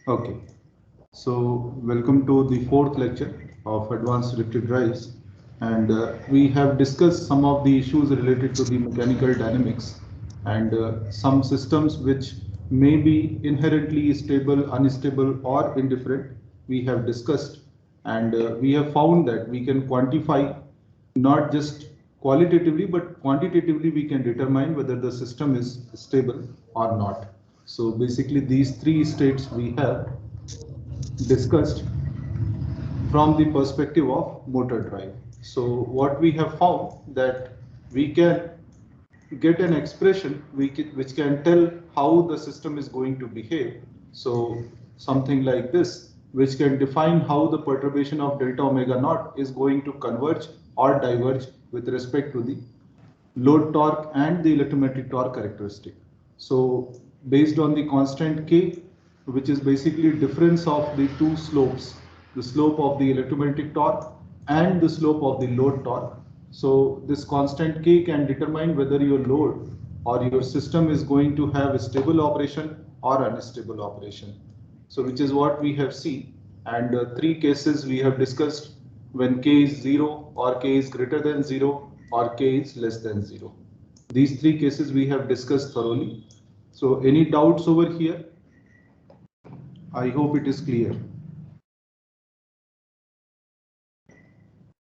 Okay, so welcome to the fourth lecture of Advanced Electric Drives, and we have discussed some of the issues related to the mechanical dynamics and some systems which may be inherently stable, unstable, or indifferent. We have discussed, and we have found that we can quantify not just qualitatively but quantitatively we can determine whether the system is stable or not. So basically these three states we have discussed from the perspective of motor drive. So what we have found that we can get an expression which can tell how the system is going to behave. So something like this, which can define how the perturbation of delta omega naught is going to converge or diverge with respect to the load torque and the electromotive torque characteristic. So based on the constant K, which is basically difference of the two slopes, the slope of the electromagnetic torque and the slope of the load torque. So this constant K can determine whether your load or your system is going to have a stable operation or unstable operation. So which is what we have seen, and three cases we have discussed when K is 0 or K is greater than 0 or K is less than 0. These three cases we have discussed thoroughly. So any doubts over here? I hope it is clear.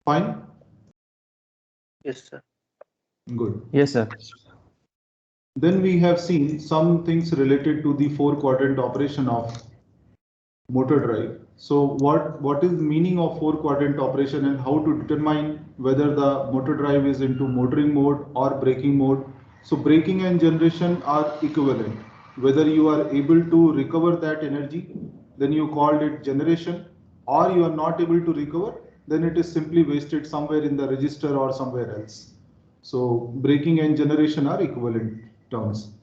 Fine? Yes, sir. Good. Yes, sir. Then we have seen some things related to the four quadrant operation of motor drive. So what is the meaning of four quadrant operation and how to determine whether the motor drive is into motoring mode or braking mode? So braking and generation are equivalent. Whether you are able to recover that energy, then you called it generation, or you are not able to recover, then it is simply wasted somewhere in the register or somewhere else. So braking and generation are equivalent terms.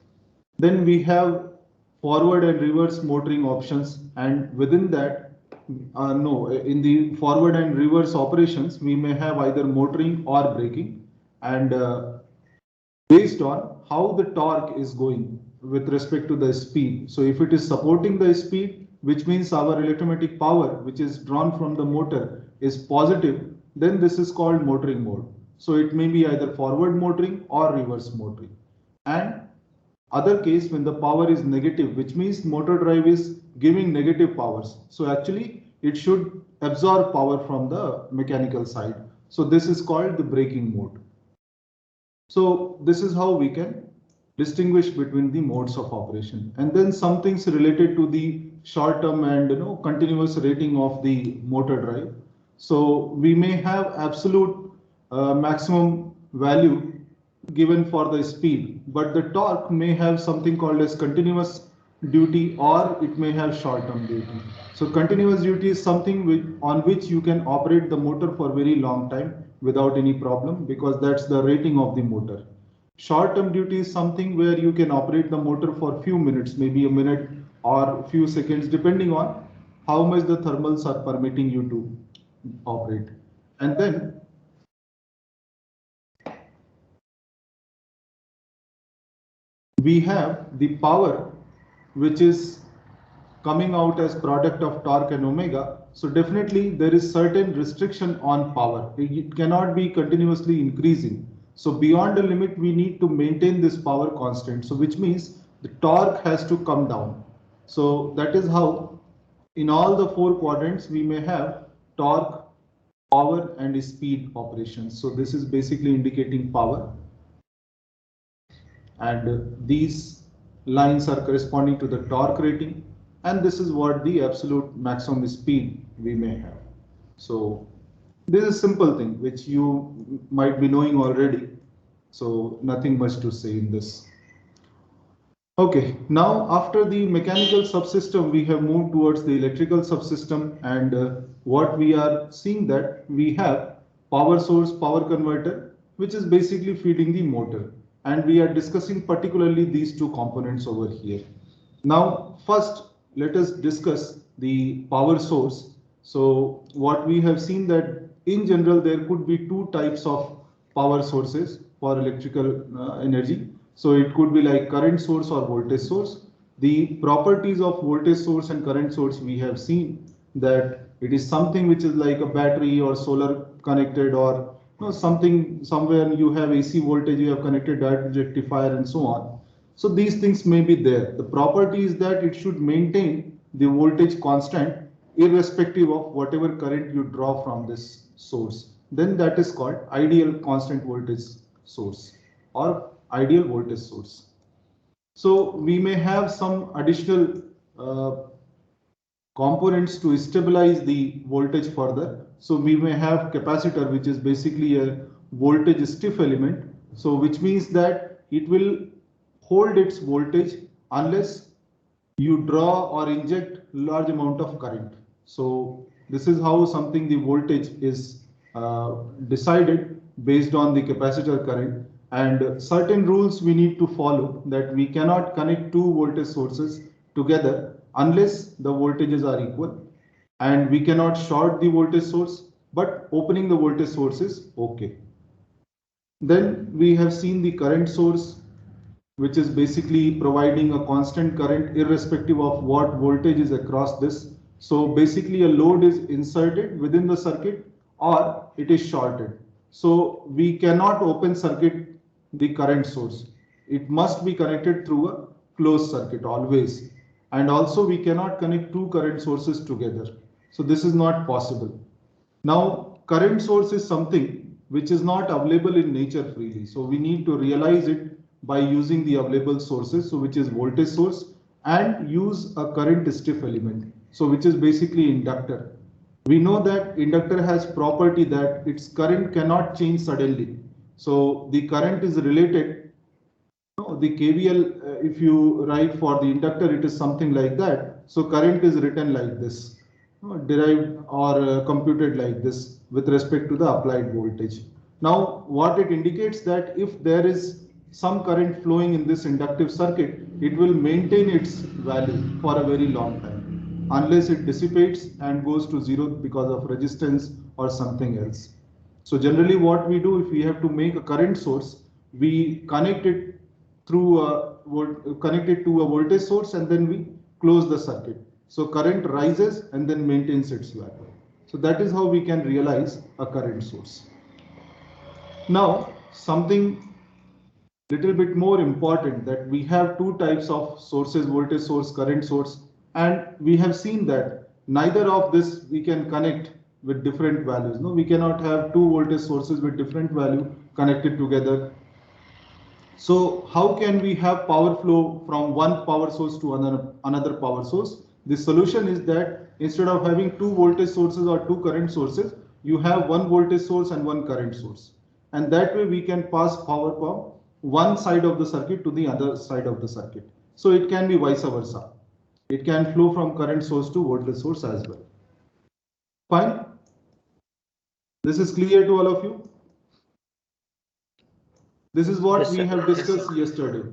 Then we have forward and reverse motoring options, and within that, no, in the forward and reverse operations, we may have either motoring or braking, and based on how the torque is going with respect to the speed. So if it is supporting the speed, which means our electromotive power, which is drawn from the motor, is positive, then this is called motoring mode. So it may be either forward motoring or reverse motoring. And other case when the power is negative, which means motor drive is giving negative powers. So actually it should absorb power from the mechanical side. So this is called the braking mode. So this is how we can distinguish between the modes of operation. And then some things related to the short term and continuous rating of the motor drive. So we may have absolute maximum value given for the speed, but the torque may have something called as continuous duty or it may have short term duty. So continuous duty is something on which you can operate the motor for very long time without any problem, because that's the rating of the motor. Short term duty is something where you can operate the motor for few minutes, maybe a minute or few seconds, depending on how much the thermals are permitting you to operate. And then we have the power which is coming out as product of torque and omega. So definitely there is certain restriction on power. It cannot be continuously increasing. So beyond a limit, we need to maintain this power constant. So which means the torque has to come down. So that is how in all the four quadrants we may have torque, power and speed operations. So this is basically indicating power, and these lines are corresponding to the torque rating, and this is what the absolute maximum speed we may have. So this is a simple thing which you might be knowing already, so nothing much to say in this. Okay, now after the mechanical subsystem we have moved towards the electrical subsystem, and what we are seeing that we have power source, power converter, which is basically feeding the motor, and we are discussing particularly these two components over here. Now first let us discuss the power source. So what we have seen that in general there could be two types of power sources for electrical energy. So it could be like current source or voltage source. The properties of voltage source and current source, we have seen that it is something which is like a battery or solar connected, or something somewhere you have AC voltage, you have connected direct rectifier and so on. So these things may be there. The property is that it should maintain the voltage constant irrespective of whatever current you draw from this source. Then that is called ideal constant voltage source or ideal voltage source. So we may have some additional components to stabilize the voltage further. So we may have capacitor, which is basically a voltage stiff element. So which means that it will hold its voltage unless you draw or inject large amount of current. So this is how something the voltage is decided based on the capacitor current, and certain rules we need to follow, that we cannot connect two voltage sources together unless the voltages are equal, and we cannot short the voltage source, but opening the voltage source is okay. Then we have seen the current source, which is basically providing a constant current irrespective of what voltage is across this. So basically a load is inserted within the circuit or it is shorted. So we cannot open circuit the current source. It must be connected through a closed circuit always. And also we cannot connect two current sources together. So this is not possible. Now, current source is something which is not available in nature freely. So we need to realize it by using the available sources, so which is voltage source, and use a current stiff element, so which is basically inductor. We know that inductor has property that its current cannot change suddenly. So the current is related. The KVL, if you write for the inductor, it is something like that. So current is written like this, derived or computed like this with respect to the applied voltage. Now, what it indicates that if there is some current flowing in this inductive circuit, it will maintain its value for a very long time, unless it dissipates and goes to zero because of resistance or something else. So generally what we do, if we have to make a current source, we connect it to a voltage source, and then we close the circuit. So current rises and then maintains its value. So that is how we can realize a current source. Now something little bit more important, that we have two types of sources, voltage source, current source, and we have seen that neither of this we can connect with different values. No, we cannot have two voltage sources with different value connected together. So how can we have power flow from one power source to another power source? The solution is that instead of having two voltage sources or two current sources, you have one voltage source and one current source. And that way we can pass power from one side of the circuit to the other side of the circuit. So it can be vice versa. It can flow from current source to voltage source as well. Fine. This is clear to all of you? This is what we have discussed yesterday.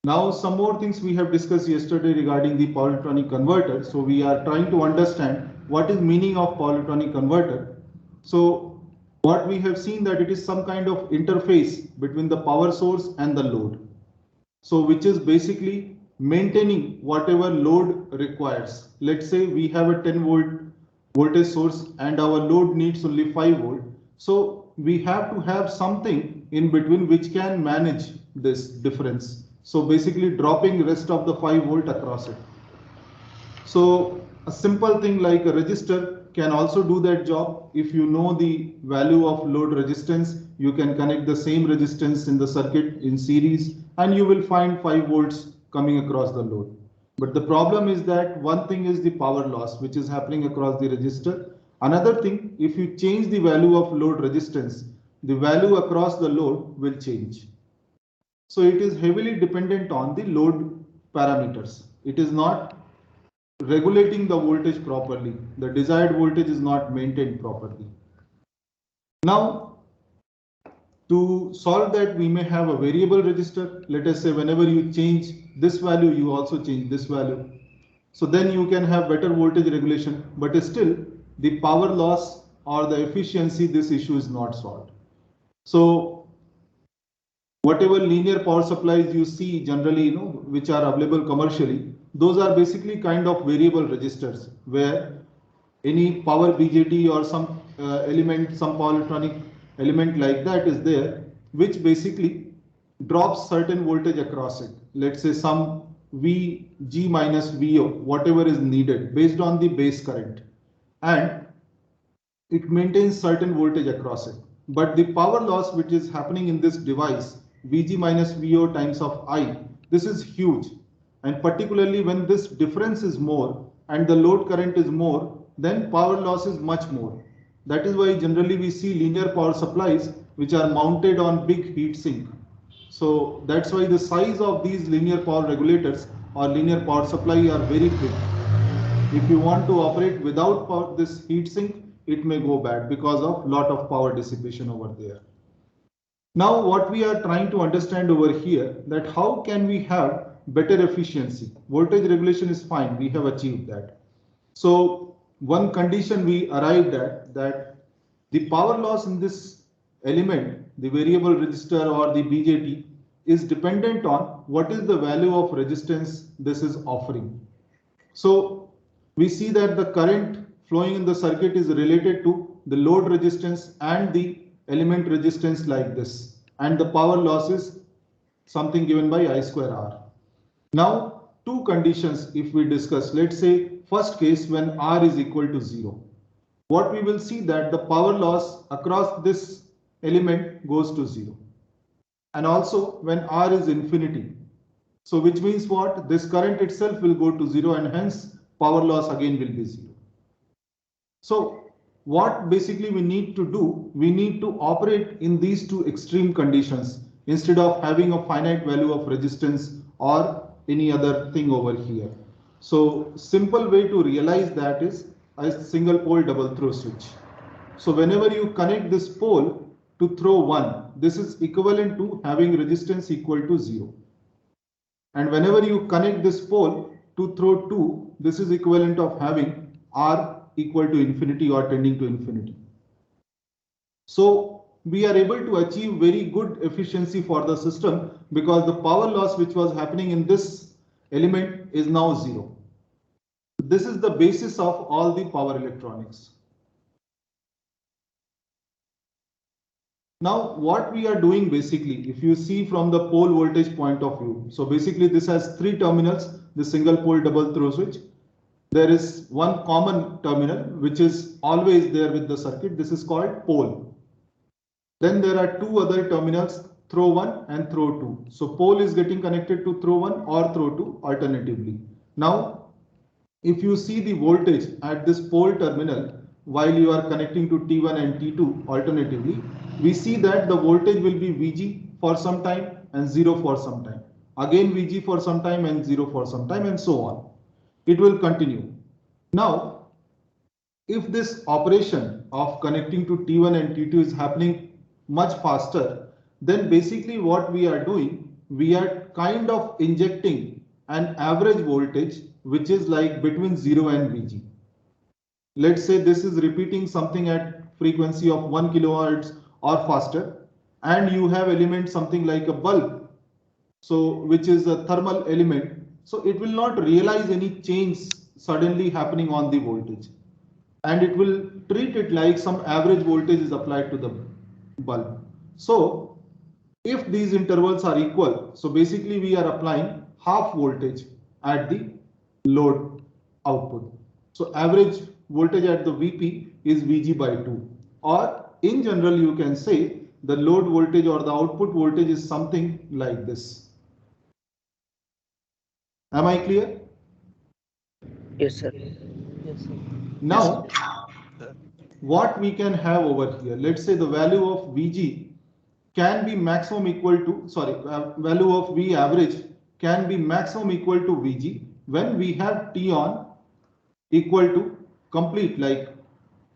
Now some more things we have discussed yesterday regarding the power electronic converter. So we are trying to understand what is meaning of power electronic converter. So what we have seen, that it is some kind of interface between the power source and the load. So which is basically maintaining whatever load requires. Let's say we have a 10 volt voltage source and our load needs only 5 volt. So we have to have something in between which can manage this difference. So basically dropping rest of the 5 volt across it. So a simple thing like a resistor can also do that job. If you know the value of load resistance, you can connect the same resistance in the circuit in series and you will find 5 volts coming across the load. But the problem is that one thing is the power loss, which is happening across the resistor. Another thing, if you change the value of load resistance, the value across the load will change. So it is heavily dependent on the load parameters. It is not regulating the voltage properly. The desired voltage is not maintained properly. Now, to solve that, we may have a variable resistor. Let us say whenever you change this value, you also change this value. So then you can have better voltage regulation, but still the power loss or the efficiency, this issue is not solved. So Whatever linear power supplies you see generally, which are available commercially, those are basically kind of variable resistors where any power BJT or some element, some power electronic element like that is there, which basically drops certain voltage across it. Let's say some VG minus VO, whatever is needed based on the base current. And it maintains certain voltage across it. But the power loss which is happening in this device, Vg minus Vo times of I, this is huge. And particularly when this difference is more and the load current is more, then power loss is much more. That is why generally we see linear power supplies which are mounted on big heat sink. So that's why the size of these linear power regulators or linear power supply are very big. If you want to operate without this heat sink, it may go bad because of lot of power dissipation over there. Now what we are trying to understand over here, that how can we have better efficiency? Voltage regulation is fine, we have achieved that. So one condition we arrived at, that the power loss in this element, the variable resistor or the BJT, is dependent on what is the value of resistance this is offering. So we see that the current flowing in the circuit is related to the load resistance and the element resistance like this. And the power loss is something given by I square R. Now, two conditions if we discuss, let's say first case when R is equal to 0. What we will see that the power loss across this element goes to 0. And also when R is infinity. So which means what? This current itself will go to 0 and hence power loss again will be 0. So what basically we need to do, we need to operate in these two extreme conditions instead of having a finite value of resistance or any other thing over here. So simple way to realize that is a single pole double throw switch. So whenever you connect this pole to throw 1, this is equivalent to having resistance equal to 0. And whenever you connect this pole to throw 2, this is equivalent of having R equal to infinity or tending to infinity. So we are able to achieve very good efficiency for the system because the power loss which was happening in this element is now 0. This is the basis of all the power electronics. Now what we are doing basically, if you see from the pole voltage point of view, so basically this has 3 terminals, the single pole double throw switch. There is one common terminal which is always there with the circuit. This is called pole. Then there are 2 other terminals, throw 1 and throw 2. So pole is getting connected to throw 1 or throw 2 alternatively. Now if you see the voltage at this pole terminal while you are connecting to T1 and T2 alternatively, we see that the voltage will be Vg for some time and 0 for some time. Again Vg for some time and 0 for some time and so on. It will continue. Now, if this operation of connecting to T1 and T2 is happening much faster, then basically what we are doing, we are kind of injecting an average voltage which is like between 0 and Vg. Let's say this is repeating something at frequency of 1 kilohertz or faster, and you have element something like a bulb, so which is a thermal element. So it will not realize any change suddenly happening on the voltage, and it will treat it like some average voltage is applied to the bulb. So if these intervals are equal, so basically we are applying half voltage at the load output. So average voltage at the Vp is Vg by 2, or in general you can say the load voltage or the output voltage is something like this. Am I clear? Yes, sir. Yes, sir. Now, what we can have over here, let's say the value of Vg can be maximum equal to, value of V average can be maximum equal to Vg when we have T on equal to complete, like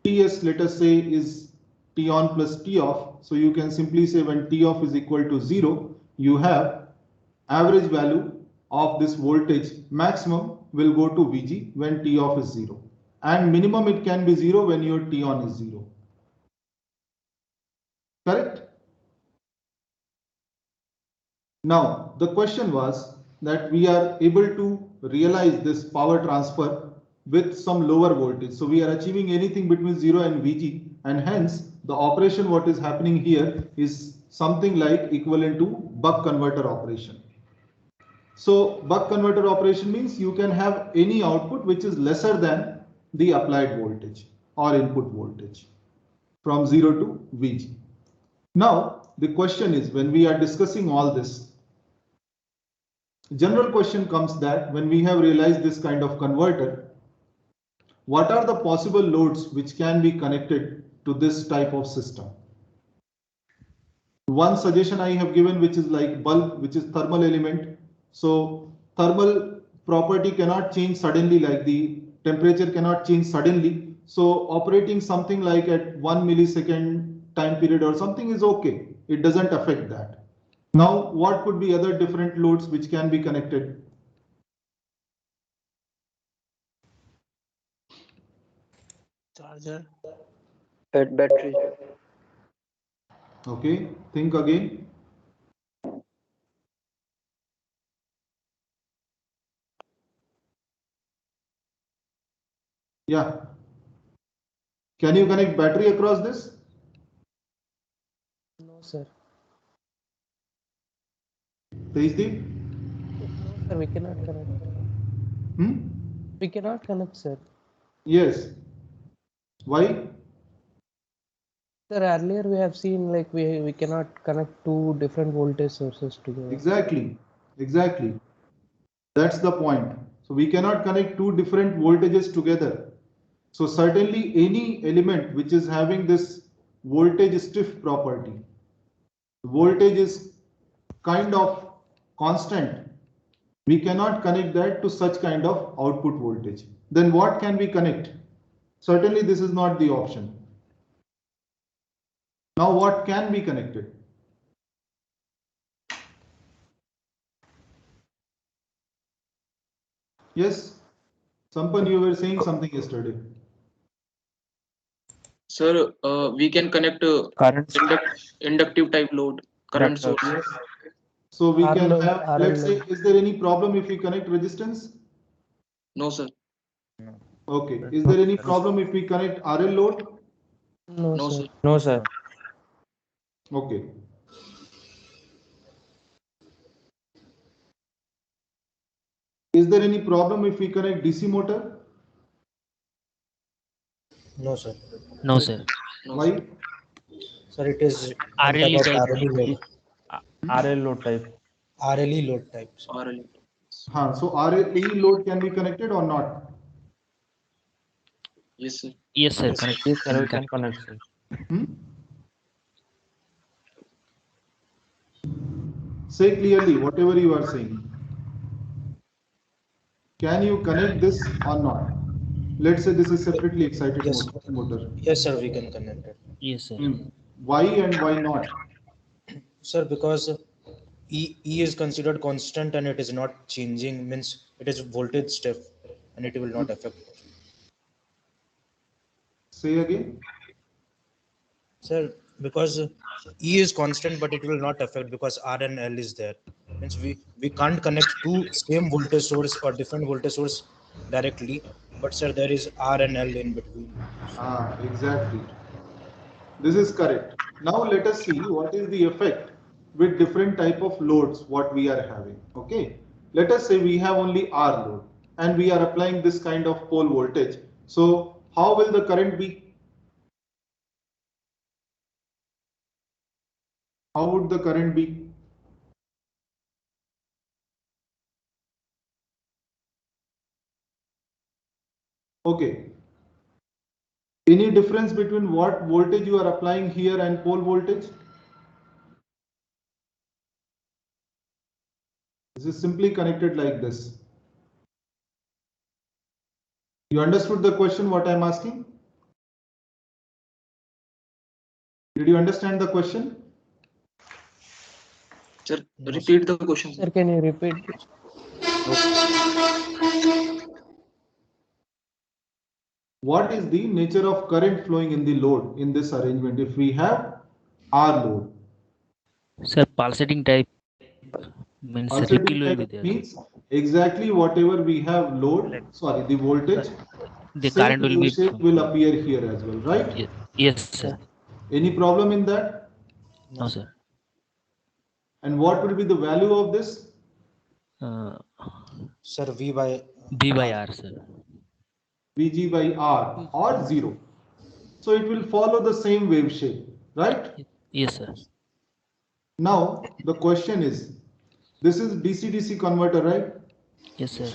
Ts, let us say, is T on plus T off. So you can simply say when T off is equal to 0, you have average value of this voltage maximum will go to Vg when T off is 0. And minimum it can be 0 when your T on is 0. Correct? Now, the question was that we are able to realize this power transfer with some lower voltage. So we are achieving anything between 0 and Vg, and hence the operation what is happening here is something like equivalent to buck converter operation. So buck converter operation means you can have any output which is lesser than the applied voltage or input voltage from 0 to Vg. Now, the question is, when we are discussing all this, general question comes that when we have realized this kind of converter, what are the possible loads which can be connected to this type of system? One suggestion I have given, which is like bulb, which is thermal element. So thermal property cannot change suddenly, like the temperature cannot change suddenly. So operating something like at 1 millisecond time period or something is okay. It doesn't affect that. Now, what could be other different loads which can be connected? Charger. At battery. Okay, think again. Yeah. Can you connect battery across this? No, sir. Tejdeep? No, sir. We cannot connect. We cannot connect, sir. Yes. Why? Sir, earlier we have seen like we cannot connect two different voltage sources together. Exactly. Exactly. That's the point. So we cannot connect two different voltages together. So certainly any element which is having this voltage stiff property, voltage is kind of constant. We cannot connect that to such kind of output voltage. Then what can we connect? Certainly this is not the option. Now what can be connected? Yes, Sampan, you were saying something yesterday. Sir, we can connect Current. inductive type load, current source. Yes. So we R can load, have, RL let's say, load. is there any problem if we connect resistance? No, sir. Okay. Is there any problem if we connect RL load? No, No, sir. sir. No, sir. Okay. Is there any problem if we connect DC motor? No, sir. No, sir. No, Why? Sir, it is RLE about type. RLE load. RL load type. RLE load types. RL. So RLE load can be connected or not? Yes, sir. Yes, sir. Yes, sir. Connect. Yes, sir. We Connect. can connect, sir. Say clearly whatever you are saying. Can you connect this or not? Let's say this is separately excited Yes. motor. Yes, sir, we can connect it. Yes, sir. Why and why not? Sir, because E is considered constant and it is not changing, means it is voltage step and it will not affect. Say again. Sir, because E is constant but it will not affect because R and L is there. Means we can't connect two same voltage source or different voltage source directly, but sir, there is R and L in between. Exactly. This is correct. Now let us see what is the effect with different type of loads what we are having. Okay. Let us say we have only R load and we are applying this kind of pole voltage. So how will the current be? How would the current be? Okay. Any difference between what voltage you are applying here and pole voltage? This is simply connected like this. You understood the question what I am asking? Did you understand the question? Sir, repeat the question. Sir, can you repeat? What is the nature of current flowing in the load in this arrangement if we have R load? Sir, pulsating type. Means Pulsating ripple will be type there. means exactly whatever we have load, sorry, the voltage, The same current will wave be. shape will appear here as well, right? Yes, sir. Any problem in that? No, sir. And what will be the value of this? Uh, Sir, V by B by R, sir. Vg by R or 0. So it will follow the same wave shape, right? Yes, sir. Now the question is, this is DC-DC converter, right? Yes, sir.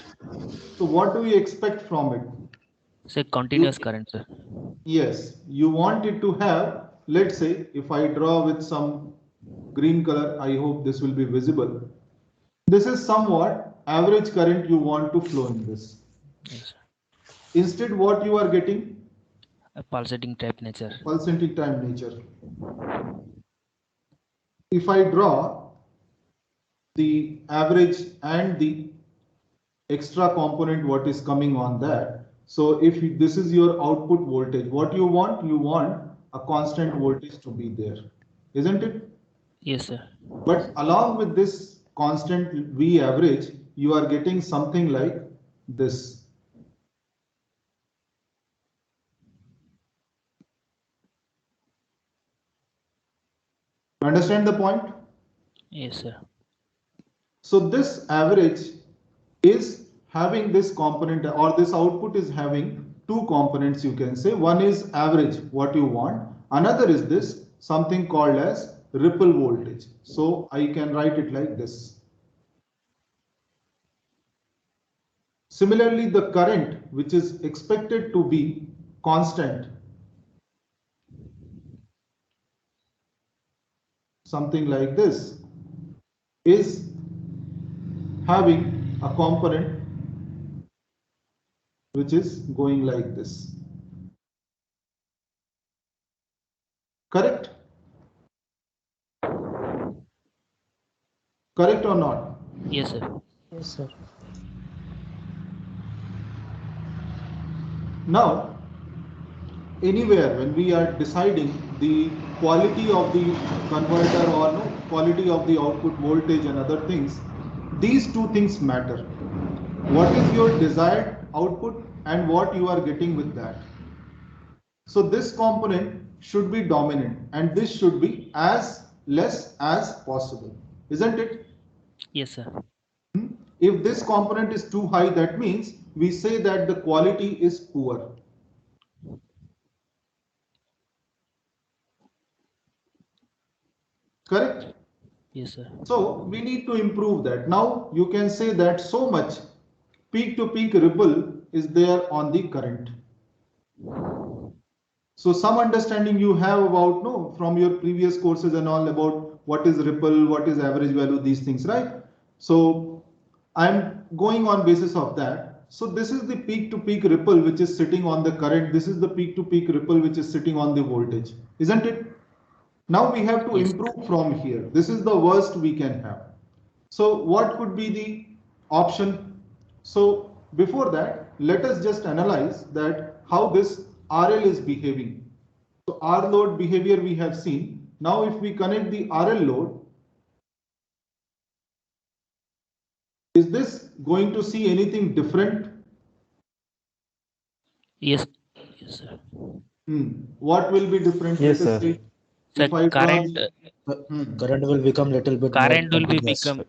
So what do we expect from it? Say continuous current, sir. Yes, you want it to have, let's say, if I draw with some green color, I hope this will be visible. This is somewhat average current you want to flow in this. Yes, sir. Instead, what you are getting? A pulsating type nature. Pulsating time nature. If I draw the average and the extra component what is coming on that. So if this is your output voltage, what you want a constant voltage to be there, isn't it? Yes, sir. But along with this constant V average, you are getting something like this. Understand the point? Yes, sir. So this average is having this component, or this output is having two components, you can say. One is average, what you want. Another is this, something called as ripple voltage. So I can write it like this. Similarly, the current, which is expected to be constant, something like this, is having a component which is going like this. Correct? Correct or not? Yes, sir. Yes, sir. Now, anywhere when we are deciding the quality of the converter or no quality of the output voltage and other things, these two things matter. What is your desired output and what you are getting with that? So this component should be dominant and this should be as less as possible, isn't it? Yes, sir. If this component is too high, that means we say that the quality is poor. Correct? Yes, sir. So we need to improve that. Now you can say that so much peak to peak ripple is there on the current. So some understanding you have about no from your previous courses and all about what is ripple, what is average value, these things, right? So I'm going on basis of that. So this is the peak to peak ripple which is sitting on the current. This is the peak to peak ripple which is sitting on the voltage, isn't it? Now we have to Yes. improve from here. This is the worst we can have. So what could be the option? So before that, let us just analyze that how this RL is behaving. So R load behavior we have seen. Now if we connect the RL load, is this going to see anything different? Yes. Yes, sir. What will be different? Yes, Let us sir. say Sir, if I draw current current will become little bit more current will be continuous. become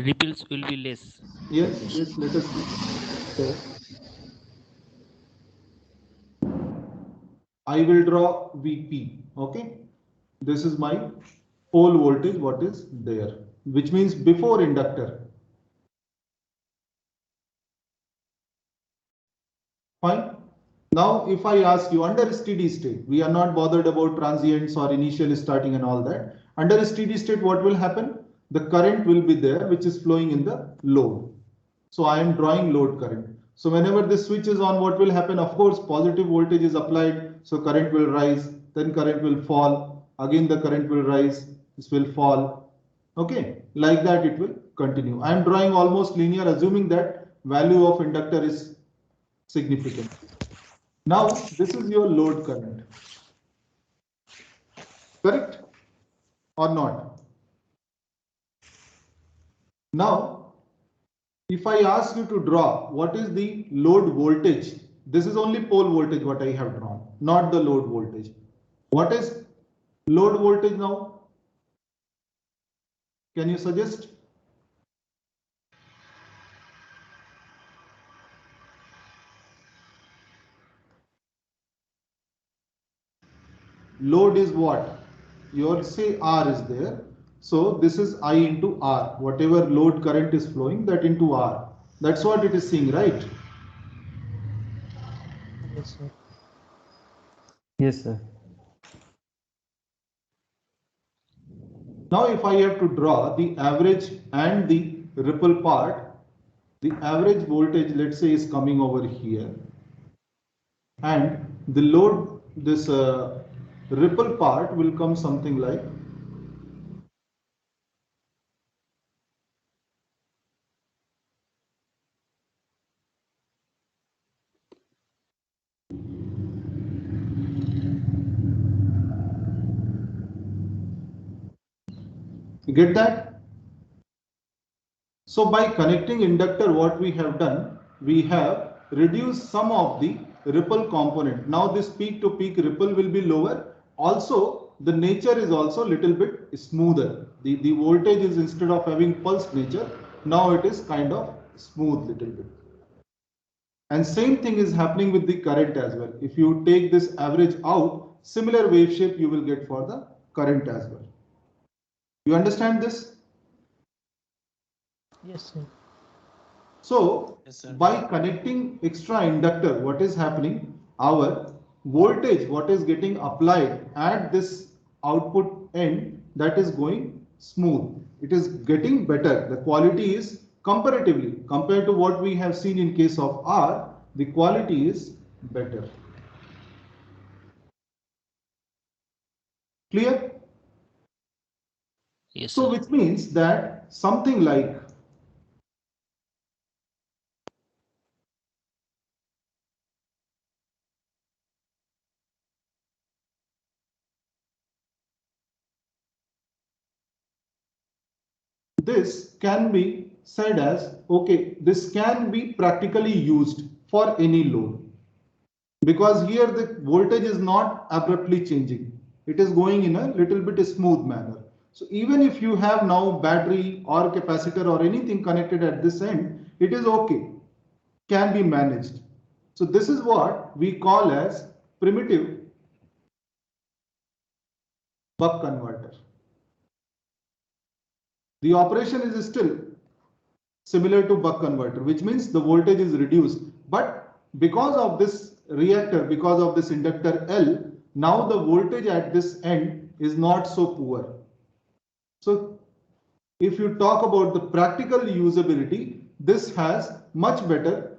ripples will be less. yes, let us see. So I will draw VP. Okay, this is my pole voltage, what is there, which means before inductor. Fine. Now, if I ask you under steady state, we are not bothered about transients or initial starting and all that. Under steady state, what will happen? The current will be there, which is flowing in the load. So I am drawing load current. So whenever this switch is on, what will happen? Of course, positive voltage is applied. So current will rise, then current will fall. Again, the current will rise, this will fall. Okay, like that it will continue. I am drawing almost linear, assuming that value of inductor is significant. Now, this is your load current. Correct or not? Now, if I ask you to draw what is the load voltage, this is only pole voltage what I have drawn, not the load voltage. What is load voltage now? Can you suggest? Load is what? You'll say R is there. So this is I into R. Whatever load current is flowing, that into R. That's what it is saying, right? Yes, sir. Yes, sir. Now if I have to draw the average and the ripple part, the average voltage, let's say, is coming over here. And the load, this ripple part will come something like you get that? So by connecting inductor, what we have done, we have reduced some of the ripple component. Now this peak to peak ripple will be lower. Also, the nature is also little bit smoother. The voltage is, instead of having pulse nature, now it is kind of smooth little bit. And same thing is happening with the current as well. If you take this average out, similar wave shape you will get for the current as well. You understand this? Yes, sir. So Yes, sir. by connecting extra inductor, what is happening? Our voltage, what is getting applied at this output end, that is going smooth. It is getting better. The quality is comparatively, compared to what we have seen in case of R, the quality is better. Clear? Yes, So sir. which means that something like this can be said as, okay, this can be practically used for any load, because here the voltage is not abruptly changing. It is going in a little bit smooth manner. So even if you have now battery or capacitor or anything connected at this end, it is okay, can be managed. So this is what we call as primitive buck converter. The operation is still similar to buck converter, which means the voltage is reduced. But because of this reactor, because of this inductor L, now the voltage at this end is not so poor. So if you talk about the practical usability, this has much better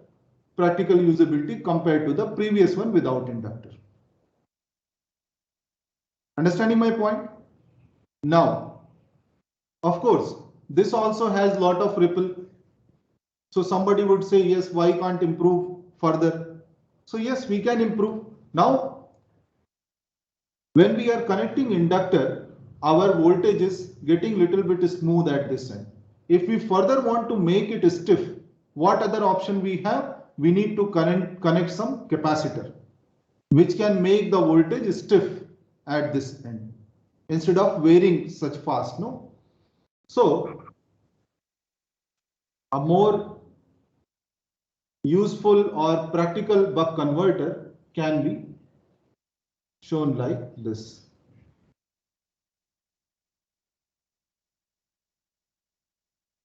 practical usability compared to the previous one without inductor. Understanding my point? Now, of course, this also has lot of ripple. So somebody would say, yes, why can't improve further? So yes, we can improve. Now, when we are connecting inductor, our voltage is getting little bit smooth at this end. If we further want to make it stiff, what other option we have? We need to connect some capacitor, which can make the voltage stiff at this end instead of varying such fast. No. So a more useful or practical buck converter can be shown like this.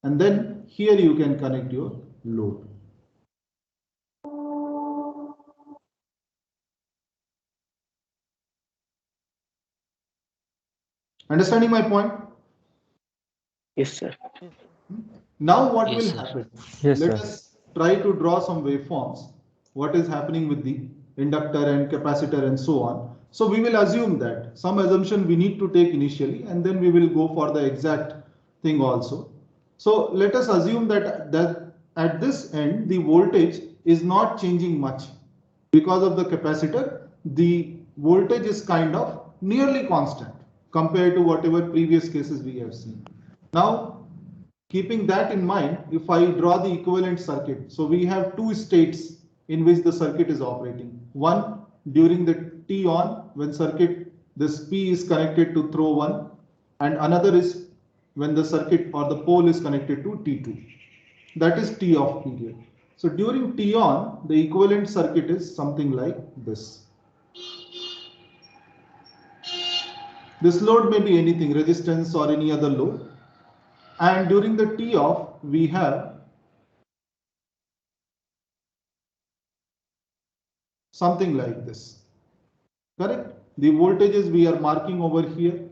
And then here you can connect your load. Understanding my point? Yes, sir. Now what Yes, will sir. happen? Yes, Let sir. us try to draw some waveforms. What is happening with the inductor and capacitor and so on. So we will assume that some assumption we need to take initially, and then we will go for the exact thing also. So let us assume that at this end the voltage is not changing much. Because of the capacitor, the voltage is kind of nearly constant compared to whatever previous cases we have seen. Now keeping that in mind, if I draw the equivalent circuit, so we have two states in which the circuit is operating. One during the T on, when circuit this P is connected to throw 1, and another is when the circuit or the pole is connected to T2. That is T off period. So during T on, the equivalent circuit is something like this. This load may be anything, resistance or any other load. And during the T off, we have something like this. Correct? The voltages we are marking over here.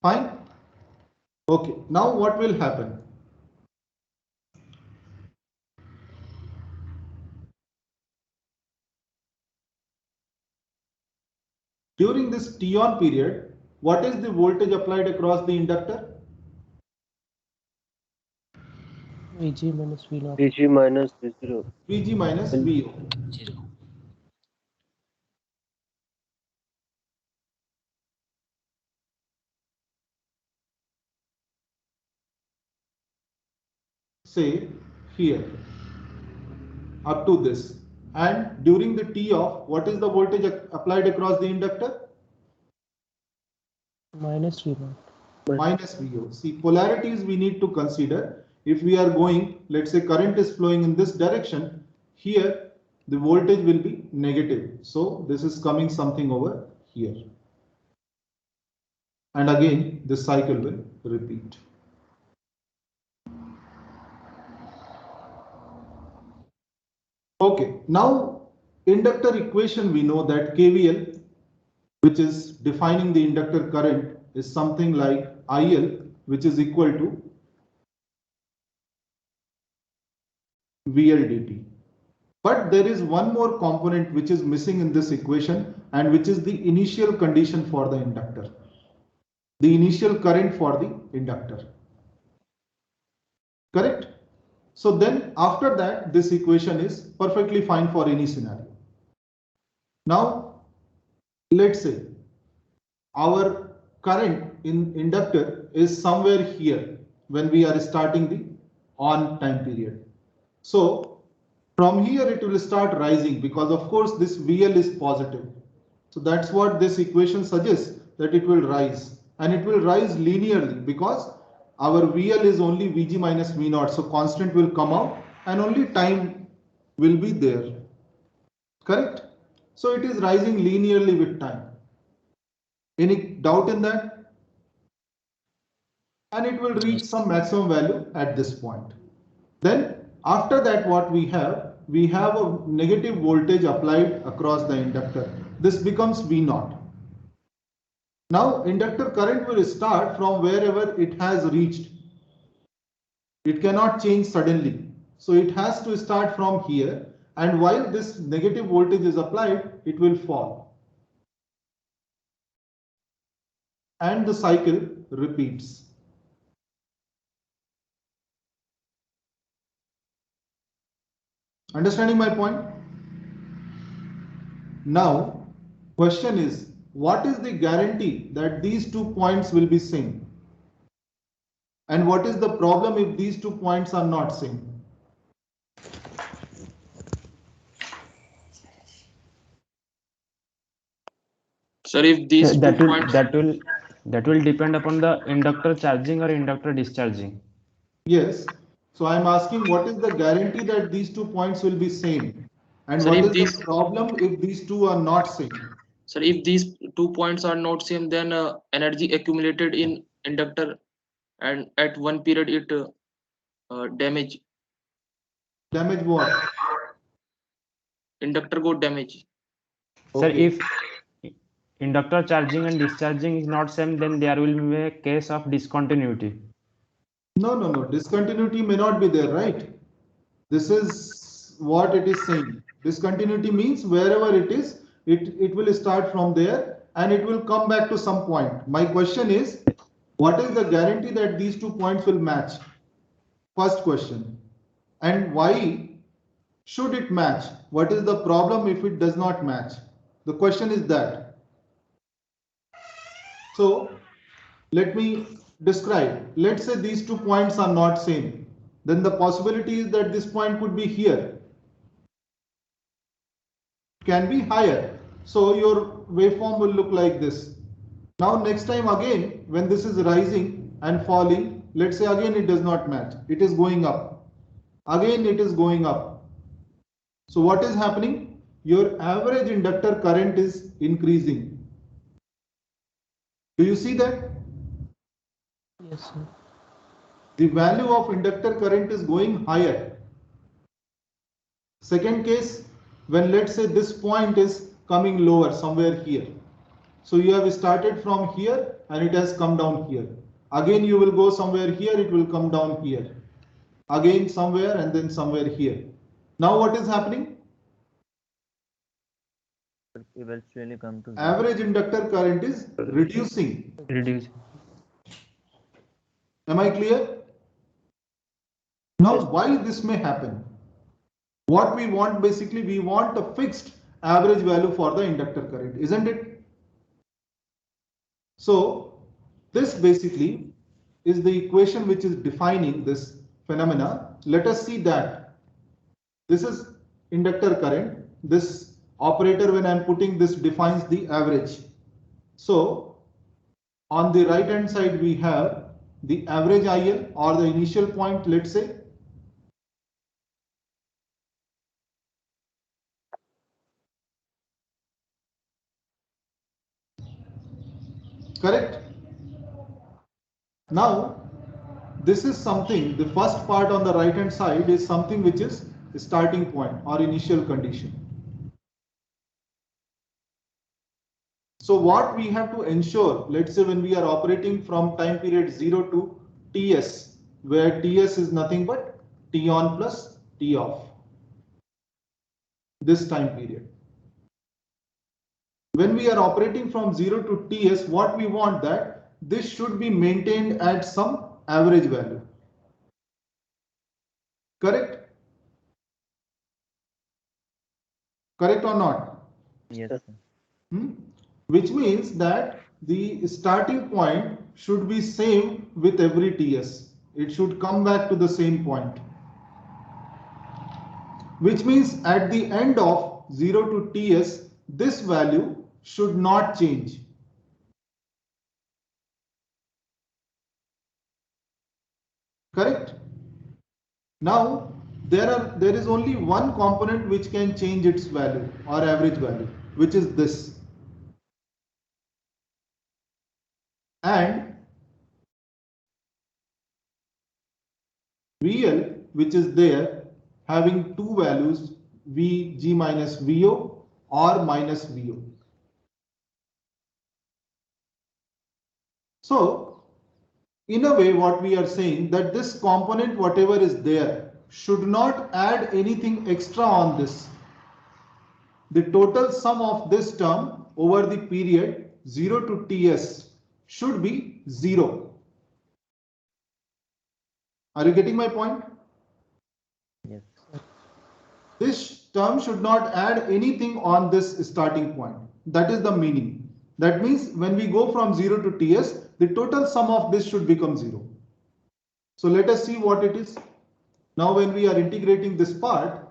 Fine? Okay, now what will happen? During this T on period, what is the voltage applied across the inductor? Vg minus V0. Vg minus V0. Vg minus Vo. 0. Say here up to this, and during the T off, what is the voltage applied across the inductor? Minus V0. Minus Vo. See, polarities we need to consider. If we are going, let's say current is flowing in this direction, here the voltage will be negative. So this is coming something over here. And again, this cycle will repeat. Okay, now inductor equation, we know that KVL, which is defining the inductor current, is something like IL, which is equal to VL dt. But there is one more component which is missing in this equation, and which is the initial condition for the inductor. The initial current for the inductor. Correct? So then after that, this equation is perfectly fine for any scenario. Now, let's say our current in inductor is somewhere here when we are starting the on time period. So from here it will start rising, because of course this VL is positive. So that's what this equation suggests, that it will rise, and it will rise linearly because our VL is only Vg minus V0. So constant will come out and only time will be there. Correct? So it is rising linearly with time. Any doubt in that? And it will reach some maximum value at this point. Then after that, what we have a negative voltage applied across the inductor. This becomes V0. Now inductor current will start from wherever it has reached. It cannot change suddenly. So it has to start from here, and while this negative voltage is applied, it will fall. And the cycle repeats. Understanding my point? Now, question is, what is the guarantee that these 2 points will be same? And what is the problem if these 2 points are not same? Sir, if these two points, that will depend upon the inductor charging or inductor discharging. Yes. So I'm asking, what is the guarantee that these 2 points will be same? And Sir, what if is the problem if these two are not same? sir, if these 2 points are not same, then energy accumulated in inductor, and at one period it damage. Damage what? Inductor got damage. Sir, Okay. if inductor charging and discharging is not same, then there will be a case of discontinuity. No. Discontinuity may not be there, right? This is what it is saying. Discontinuity means wherever it is, it will start from there and it will come back to some point. My question is, what is the guarantee that these 2 points will match? First question. And why should it match? What is the problem if it does not match? The question is that. So let me describe. Let's say these 2 points are not same. Then the possibility is that this point could be here. Can be higher. So your waveform will look like this. Now next time again, when this is rising and falling, let's say again it does not match. It is going up. Again it is going up. So what is happening? Your average inductor current is increasing. Do you see that? Yes, sir. The value of inductor current is going higher. Second case, when let's say this point is coming lower somewhere here. So you have started from here and it has come down here. Again you will go somewhere here, it will come down here. Again somewhere and then somewhere here. Now what is happening? Eventually come to zero. Average inductor current is reducing. Reducing. Am I clear? Now why this may happen? What we want basically, we want a fixed average value for the inductor current, isn't it? So this basically is the equation which is defining this phenomena. Let us see that. This is inductor current. This operator, when I am putting this, defines the average. So on the right hand side we have the average IL or the initial point, let's say. Correct? Now this is something, the first part on the right hand side is something which is starting point or initial condition. So what we have to ensure, let's say when we are operating from time period 0 to Ts, where Ts is nothing but T on plus T off, this time period. When we are operating from 0 to Ts, what we want that this should be maintained at some average value. Correct? Correct or not? Yes, sir. Which means that the starting point should be same with every Ts. It should come back to the same point. Which means at the end of 0 to Ts, this value should not change. Correct? Now, there is only one component which can change its value or average value, which is this. And VL, which is there, having two values, Vg minus Vo or minus Vo. So, in a way, what we are saying that this component, whatever is there, should not add anything extra on this. The total sum of this term over the period 0 to Ts should be 0. Are you getting my point? Yes. This term should not add anything on this starting point. That is the meaning. That means when we go from 0 to Ts, the total sum of this should become 0. So let us see what it is. Now when we are integrating this part,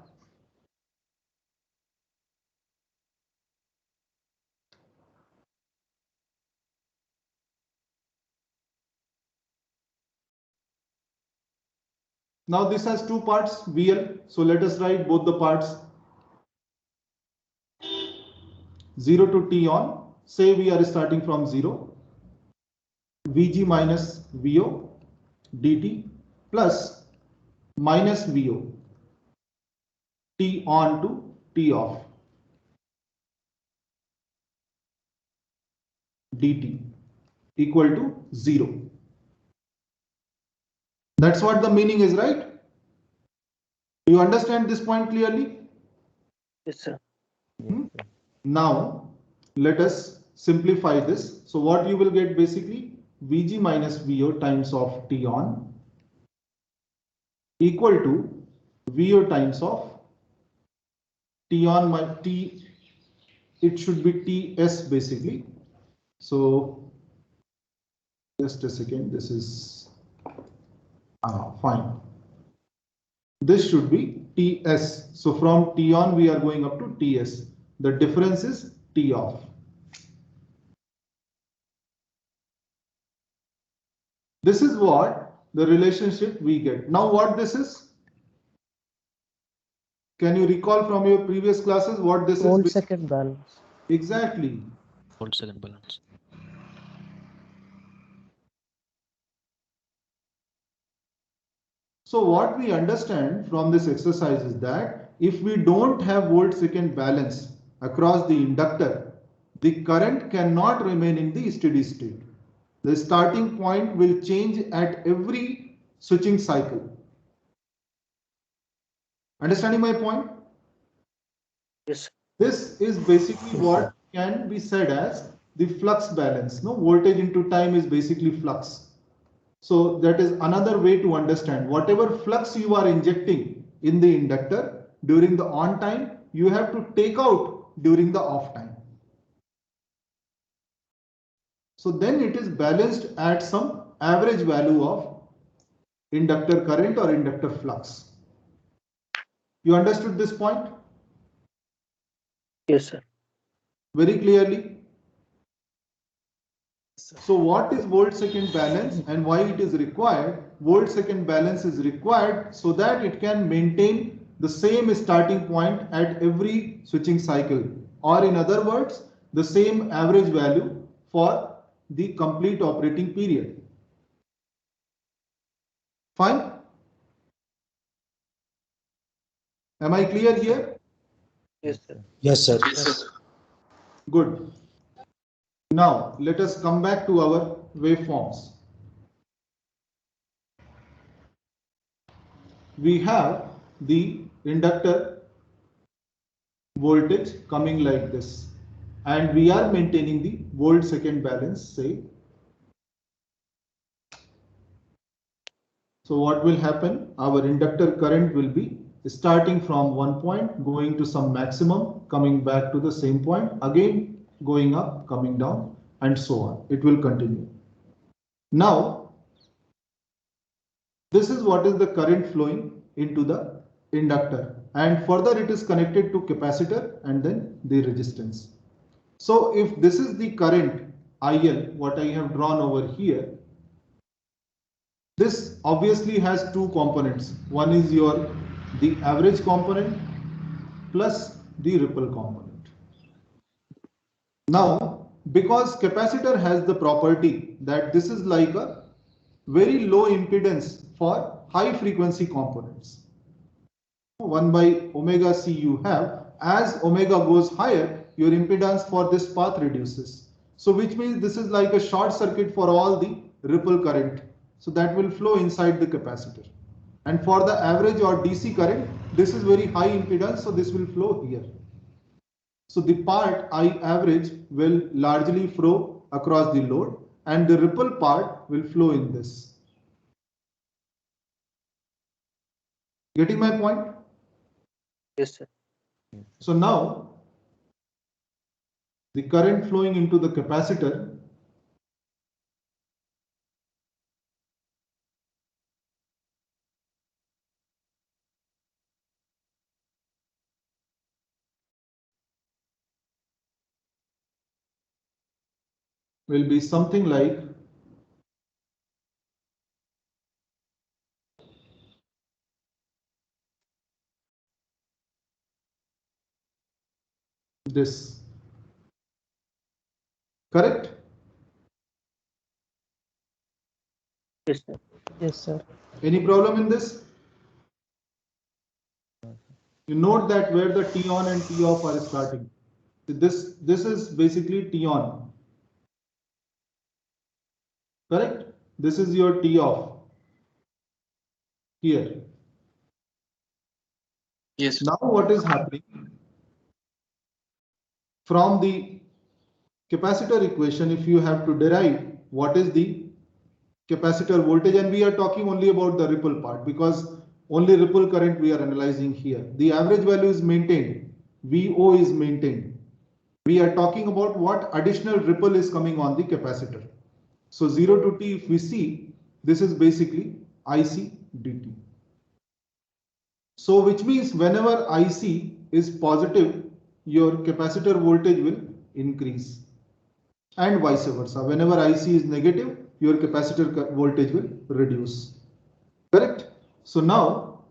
now this has two parts, VL. So let us write both the parts. 0 to T on, say we are starting from 0, Vg minus Vo dt plus minus Vo T on to T off dt equal to 0. That's what the meaning is, right? Do you understand this point clearly? Yes, sir. Now let us simplify this. So what you will get basically Vg minus Vo times of T on equal to Vo times of T on my T, it should be Ts basically. So Just a second, this is fine. This should be Ts. So from T on we are going up to Ts. The difference is T off. This is what the relationship we get. Now what this is? Can you recall from your previous classes what this Volt is? second balance. Exactly. Volt second balance. So what we understand from this exercise is that if we don't have volt second balance across the inductor, the current cannot remain in the steady state. The starting point will change at every switching cycle. Understanding my point? Yes. This is basically what can be said as the flux balance. No, voltage into time is basically flux. So that is another way to understand whatever flux you are injecting in the inductor during the on time, you have to take out during the off time. So then it is balanced at some average value of inductor current or inductor flux. You understood this point? Yes, sir. Very clearly. So what is volt second balance and why it is required? Volt second balance is required so that it can maintain the same starting point at every switching cycle, or in other words, the same average value for the complete operating period. Fine? Am I clear here? Yes, sir. Yes, sir. Good. Now let us come back to our waveforms. We have the inductor voltage coming like this, and we are maintaining the volt second balance, say. So what will happen? Our inductor current will be starting from one point, going to some maximum, coming back to the same point, again going up, coming down, and so on. It will continue. Now, this is what is the current flowing into the inductor, and further it is connected to capacitor and then the resistance. So if this is the current IL, what I have drawn over here, this obviously has two components. One is the average component plus the ripple component. Now, because capacitor has the property that this is like a very low impedance for high frequency components. 1 by omega c you have, as omega goes higher, your impedance for this path reduces. So which means this is like a short circuit for all the ripple current. So that will flow inside the capacitor. And for the average or DC current, this is very high impedance, so this will flow here. So the part I average will largely flow across the load, and the ripple part will flow in this. Getting my point? Yes, sir. So now the current flowing into the capacitor will be something like this. Correct? Yes, sir. Yes, sir. Any problem in this? You note that where the T on and T off are starting. This is basically T on. Correct? This is your T off here. Yes. Now what is happening? From the capacitor equation, if you have to derive what is the capacitor voltage, and we are talking only about the ripple part because only ripple current we are analyzing here. The average value is maintained. VO is maintained. We are talking about what additional ripple is coming on the capacitor. So 0 to t, if we see, this is basically IC dt. So which means whenever IC is positive, your capacitor voltage will increase, and vice versa. Whenever IC is negative, your capacitor voltage will reduce. Correct? So now,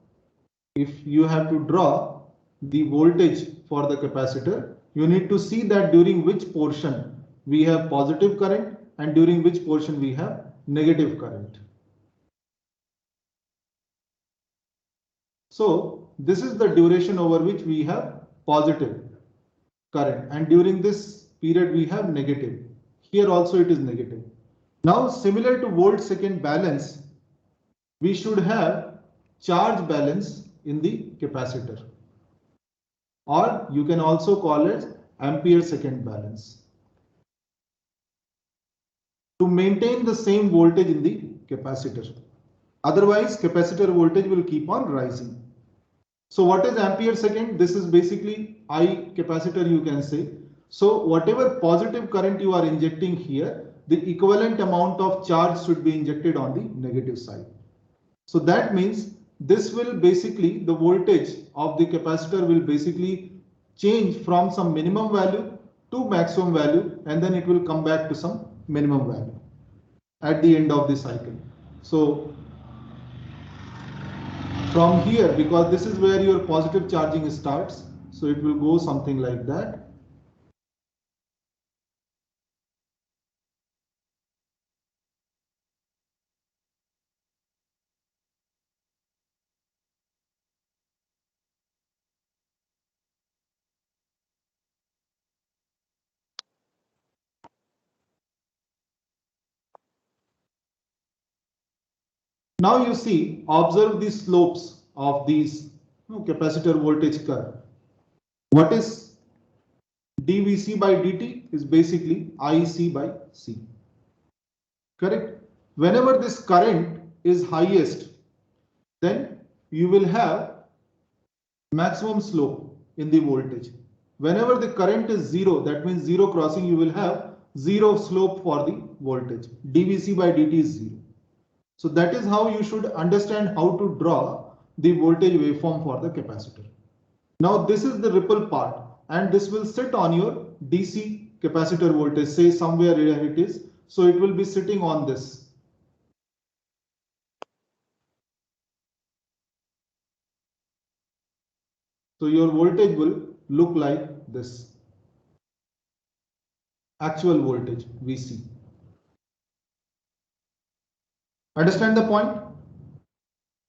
if you have to draw the voltage for the capacitor, you need to see that during which portion we have positive current and during which portion we have negative current. So this is the duration over which we have positive current, and during this period we have negative. Here also it is negative. Now similar to volt second balance, we should have charge balance in the capacitor, or you can also call it ampere second balance, to maintain the same voltage in the capacitor. Otherwise capacitor voltage will keep on rising. So what is ampere second? This is basically I capacitor, you can say. So whatever positive current you are injecting here, the equivalent amount of charge should be injected on the negative side. So that means this will basically, the voltage of the capacitor will basically change from some minimum value to maximum value, and then it will come back to some minimum value at the end of the cycle. So from here, because this is where your positive charging starts, so it will go something like that. Now you see, observe the slopes of these capacitor voltage curve. What is dVc by dt is basically IC by C. Correct? Whenever this current is highest, then you will have maximum slope in the voltage. Whenever the current is zero, that means zero crossing, you will have zero slope for the voltage. dVc by dt is zero. So that is how you should understand how to draw the voltage waveform for the capacitor. Now this is the ripple part, and this will sit on your DC capacitor voltage, say somewhere here it is. So it will be sitting on this. So your voltage will look like this. Actual voltage VC. Understand the point?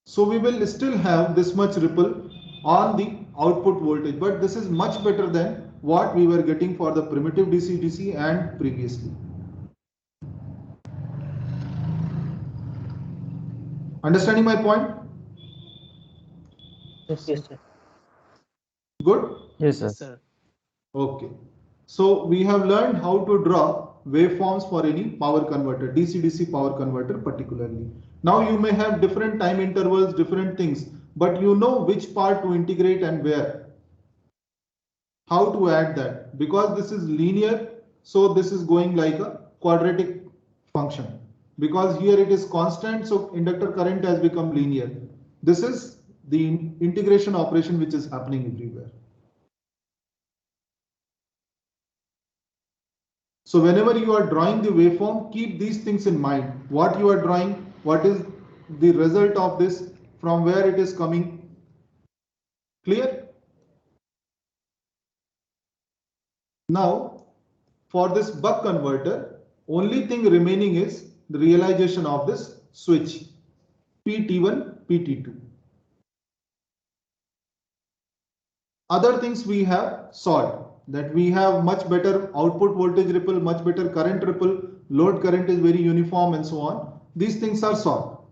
So we will still have this much ripple on the output voltage, but this is much better than what we were getting for the primitive DC-DC and previously. Understanding my point? Yes, Yes, sir. sir. Yes, Good? Yes, sir. sir. Okay. So we have learned how to draw waveforms for any power converter, DC-DC power converter particularly. Now you may have different time intervals, different things, but you know which part to integrate and where. How to add that? Because this is linear, so this is going like a quadratic function. Because here it is constant, so inductor current has become linear. This is the integration operation which is happening everywhere. So whenever you are drawing the waveform, keep these things in mind. What you are drawing, what is the result of this, from where it is coming. Clear? Now, for this buck converter, only thing remaining is the realization of this switch PT1, PT2. Other things we have solved, that we have much better output voltage ripple, much better current ripple, load current is very uniform and so on. These things are solved.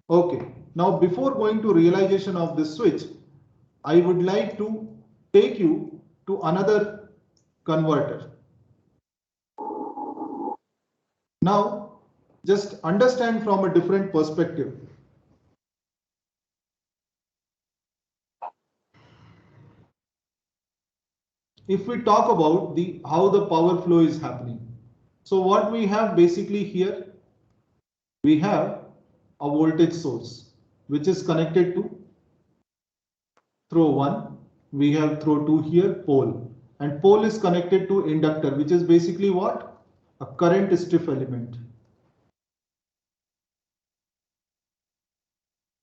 Okay, now before going to realization of this switch, I would like to take you to another converter. Now, just understand from a different perspective. If we talk about how the power flow is happening. So what we have basically here, we have a voltage source which is connected to throw 1, we have throw 2 here, pole, and pole is connected to inductor, which is basically what? A current stiff element.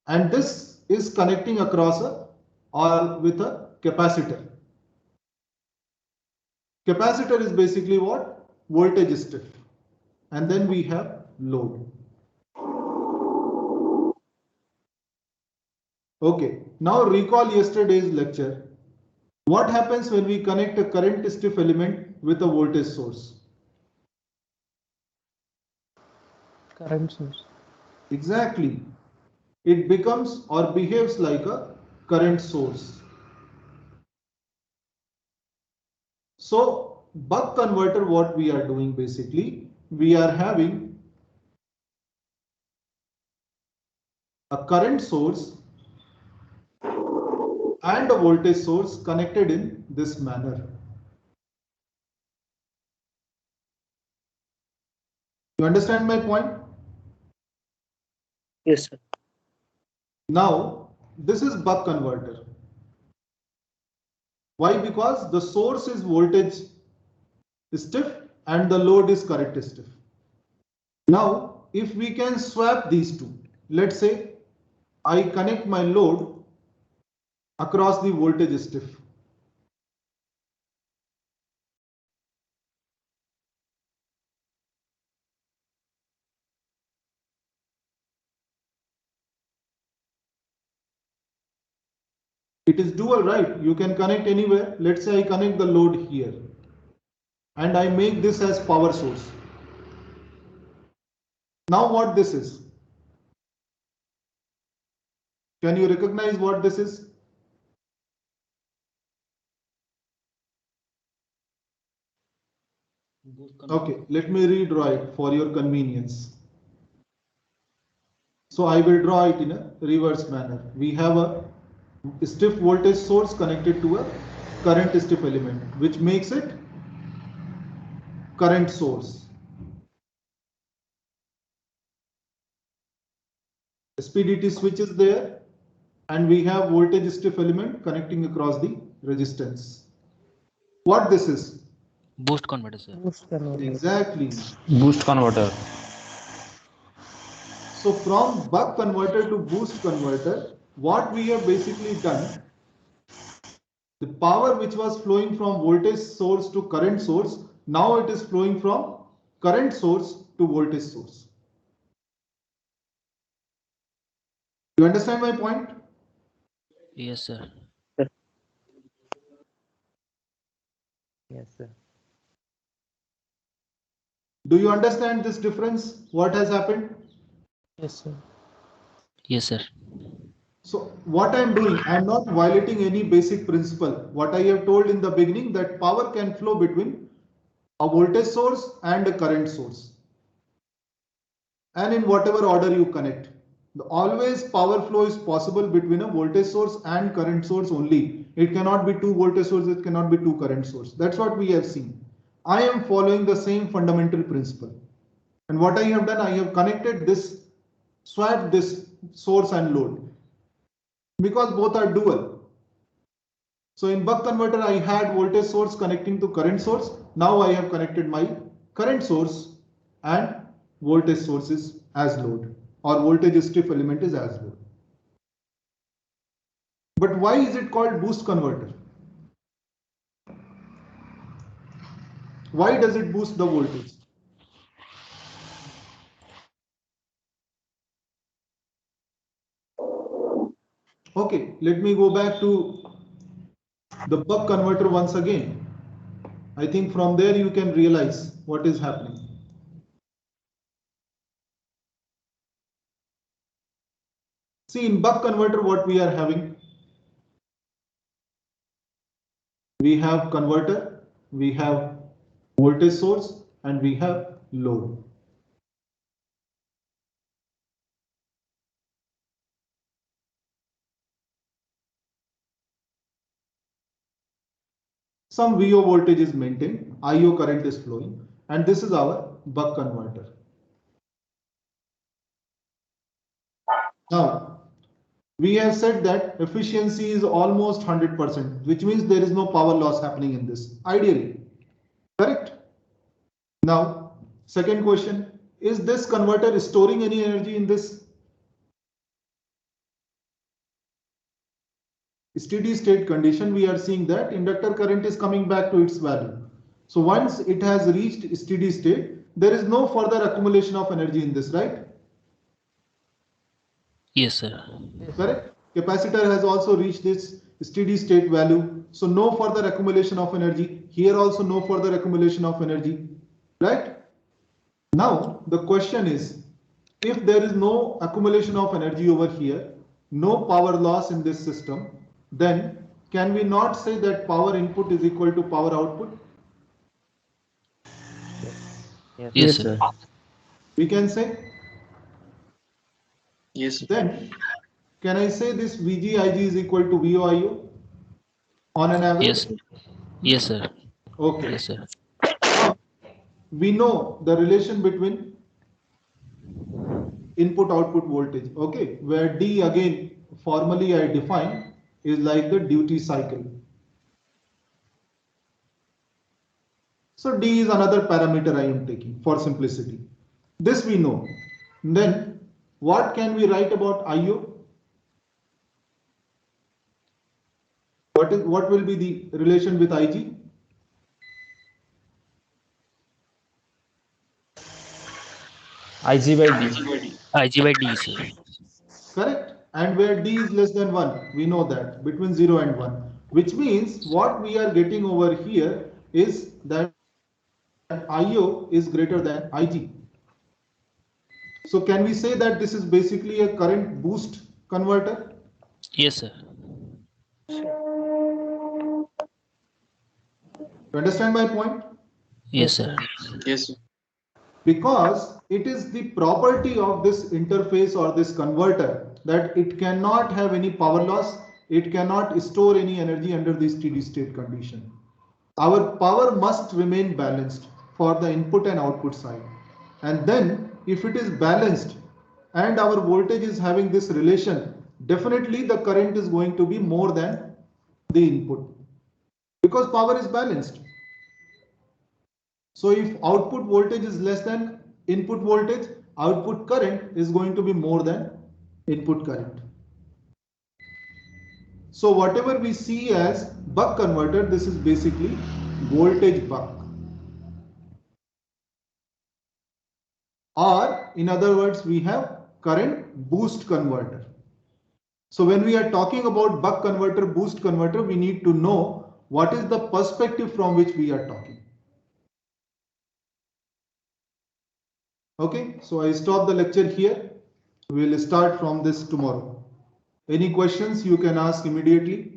And this is connecting across a or with a capacitor. Capacitor is basically what? Voltage stiff. And then we have load. Okay, now recall yesterday's lecture. What happens when we connect a current stiff element with a voltage source? Current source. Exactly. It becomes or behaves like a current source. So, buck converter, what we are doing basically, we are having a current source and a voltage source connected in this manner. You understand my point? Yes, sir. Now, this is buck converter. Why? Because the source is voltage stiff and the load is current stiff. Now, if we can swap these two, let's say I connect my load across the voltage stiff. It is dual, right? You can connect anywhere. Let's say I connect the load here and I make this as power source. Now what this is? Can you recognize what this is? Okay, let me redraw it for your convenience. So I will draw it in a reverse manner. We have a stiff voltage source connected to a current stiff element, which makes it current source. SPDT switch is there, and we have voltage stiff element connecting across the resistance. What this is? Boost converter, sir. Boost converter. Exactly. Boost converter. So from buck converter to boost converter, what we have basically done, the power which was flowing from voltage source to current source, now it is flowing from current source to voltage source. You understand my point? Yes, sir. Yes, sir. Do you understand this difference? What has happened? Yes, sir. Yes, sir. So what I am doing, I am not violating any basic principle. What I have told in the beginning, that power can flow between a voltage source and a current source, and in whatever order you connect. Always power flow is possible between a voltage source and current source only. It cannot be two voltage sources, it cannot be two current sources. That's what we have seen. I am following the same fundamental principle. And what I have done, I have connected this, swapped this source and load, because both are dual. So in buck converter, I had voltage source connecting to current source. Now I have connected my current source and voltage sources as load, or voltage stiff element is as load. But why is it called boost converter? Why does it boost the voltage? Okay, let me go back to the buck converter once again. I think from there you can realize what is happening. See, in buck converter, what we are having? We have converter, we have voltage source, and we have load. Some VO voltage is maintained, IO current is flowing, and this is our buck converter. Now, we have said that efficiency is almost 100%, which means there is no power loss happening in this, ideally. Correct? Now, second question, is this converter storing any energy in this steady state condition? We are seeing that inductor current is coming back to its value. So once it has reached steady state, there is no further accumulation of energy in this, right? Yes, sir. Correct? Capacitor has also reached this steady state value. So no further accumulation of energy. Here also no further accumulation of energy, right? Now the question is, if there is no accumulation of energy over here, no power loss in this system, then can we not say that power input is equal to power output? Yes. Yes, sir. We can say. Yes. Then can I say this VGIG is equal to VOIO on an average? Yes. Yes, sir. Okay. Yes, sir. Now, we know the relation between input output voltage, okay, where D again formally I define is like the duty cycle. So D is another parameter I am taking for simplicity. This we know. Then what can we write about IO? What will be the relation with IG? IG by D. IG by D, sir. Correct? And where D is less than 1, we know that between 0 and 1, which means what we are getting over here is that IO is greater than IG. So can we say that this is basically a current boost converter? Yes, sir. You understand my point? Yes, sir. Yes. Because it is the property of this interface or this converter that it cannot have any power loss, it cannot store any energy under the steady state condition. Our power must remain balanced for the input and output side. And then if it is balanced and our voltage is having this relation, definitely the current is going to be more than the input because power is balanced. So if output voltage is less than input voltage, output current is going to be more than input current. So whatever we see as buck converter, this is basically voltage buck. Or in other words, we have current boost converter. So when we are talking about buck converter, boost converter, we need to know what is the perspective from which we are talking. Okay, so I stop the lecture here. We will start from this tomorrow. Any questions you can ask immediately.